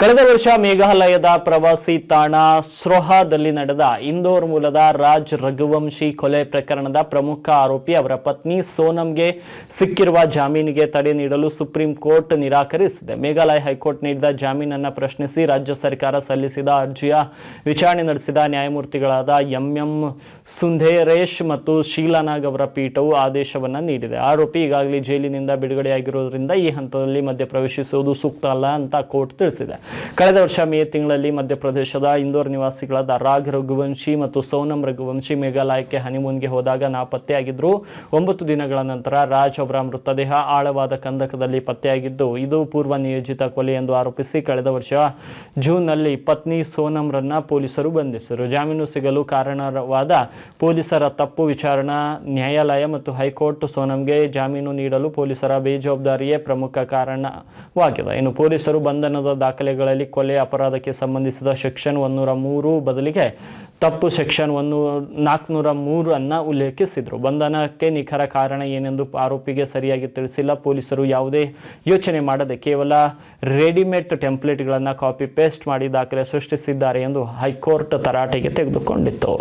ಕಳೆದ ವರ್ಷ ಮೇಘಾಲಯದ ಪ್ರವಾಸಿ ತಾಣ ಸ್ರೋಹಾದಲ್ಲಿ ನಡೆದ ಇಂದೋರ್ ಮೂಲದ ರಾಜ್ ರಘುವಂಶಿ ಕೊಲೆ ಪ್ರಕರಣದ ಪ್ರಮುಖ ಆರೋಪಿ ಅವರ ಪತ್ನಿ ಸೋನಂಗೆ ಸಿಕ್ಕಿರುವ ಜಾಮೀನಿಗೆ ತಡೆ ನೀಡಲು ಸುಪ್ರೀಂ ಕೋರ್ಟ್ ನಿರಾಕರಿಸಿದೆ. ಮೇಘಾಲಯ ಹೈಕೋರ್ಟ್ ನೀಡಿದ ಜಾಮೀನನ್ನು ಪ್ರಶ್ನಿಸಿ ರಾಜ್ಯ ಸರ್ಕಾರ ಸಲ್ಲಿಸಿದ ಅರ್ಜಿಯ ವಿಚಾರಣೆ ನಡೆಸಿದ ನ್ಯಾಯಮೂರ್ತಿಗಳಾದ ಎಂ ಸುಂದೇರೇಶ್ ಮತ್ತು ಶೀಲಾನಾಗ್ ಅವರ ಪೀಠವು ಆದೇಶವನ್ನು ನೀಡಿದೆ. ಆರೋಪಿ ಈಗಾಗಲೇ ಜೈಲಿನಿಂದ ಬಿಡುಗಡೆಯಾಗಿರುವುದರಿಂದ ಈ ಹಂತದಲ್ಲಿ ಮಧ್ಯಪ್ರವೇಶಿಸುವುದು ಸೂಕ್ತ ಅಲ್ಲ ಅಂತ ಕೋರ್ಟ್ ತಿಳಿಸಿದೆ. ಕಳೆದ ವರ್ಷ ಮೇ ತಿಂಗಳಲ್ಲಿ ಮಧ್ಯಪ್ರದೇಶದ ಇಂದೋರ್ ನಿವಾಸಿಗಳಾದ ರಾಗ್ ರಘುವಂಶಿ ಮತ್ತು ಸೋನಂ ರಘುವಂಶಿ ಮೇಘಾಲಯಕ್ಕೆ ಹನಿಮೂನ್ಗೆ ಹೋದಾಗ ನಾಪತ್ತೆಯಾಗಿದ್ರು. 9 ದಿನಗಳ ನಂತರ ರಾಜ್ ಅವರ ಮೃತದೇಹ ಆಳವಾದ ಕಂದಕದಲ್ಲಿ ಪತ್ತೆಯಾಗಿದ್ದು, ಇದು ಪೂರ್ವ ನಿಯೋಜಿತ ಕೊಲೆ ಎಂದು ಆರೋಪಿಸಿ ಕಳೆದ ವರ್ಷ ಜೂನ್ನಲ್ಲಿ ಪತ್ನಿ ಸೋನಂರನ್ನ ಪೊಲೀಸರು ಬಂಧಿಸಿದರು. ಜಾಮೀನು ಸಿಗಲು ಕಾರಣವಾದ ಪೊಲೀಸರ ತಪ್ಪು ವಿಚಾರಣಾ ನ್ಯಾಯಾಲಯ ಮತ್ತು ಹೈಕೋರ್ಟ್ ಸೋನಂಗೆ ಜಾಮೀನು ನೀಡಲು ಪೊಲೀಸರ ಬೇಜವಾಬ್ದಾರಿಯೇ ಪ್ರಮುಖ ಕಾರಣವಾಗಿದೆ. ಇನ್ನು ಪೊಲೀಸರು ಬಂಧನದ ದಾಖಲೆಗಳಲ್ಲಿ ಕೊಲೆ ಅಪರಾಧಕ್ಕೆ ಸಂಬಂಧಿಸಿದ ಸೆಕ್ಷನ್ 103 ಬದಲಿಗೆ ತಪ್ಪು ಸೆಕ್ಷನ್ 403 ಅನ್ನು ಉಲ್ಲೇಖಿಸಿದರು. ಬಂಧನಕ್ಕೆ ನಿಖರ ಕಾರಣ ಏನೆಂದು ಆರೋಪಿಗೆ ಸರಿಯಾಗಿ ತಿಳಿಸಿಲ್ಲ. ಪೊಲೀಸರು ಯಾವುದೇ ಯೋಚನೆ ಮಾಡದೆ ಕೇವಲ ರೆಡಿಮೇಡ್ ಟೆಂಪ್ಲೇಟ್ಗಳನ್ನು ಕಾಪಿ ಪೇಸ್ಟ್ ಮಾಡಿ ದಾಖಲೆ ಸೃಷ್ಟಿಸಿದ್ದಾರೆ ಎಂದು ಹೈಕೋರ್ಟ್ ತರಾಟೆಗೆ ತೆಗೆದುಕೊಂಡಿತ್ತು.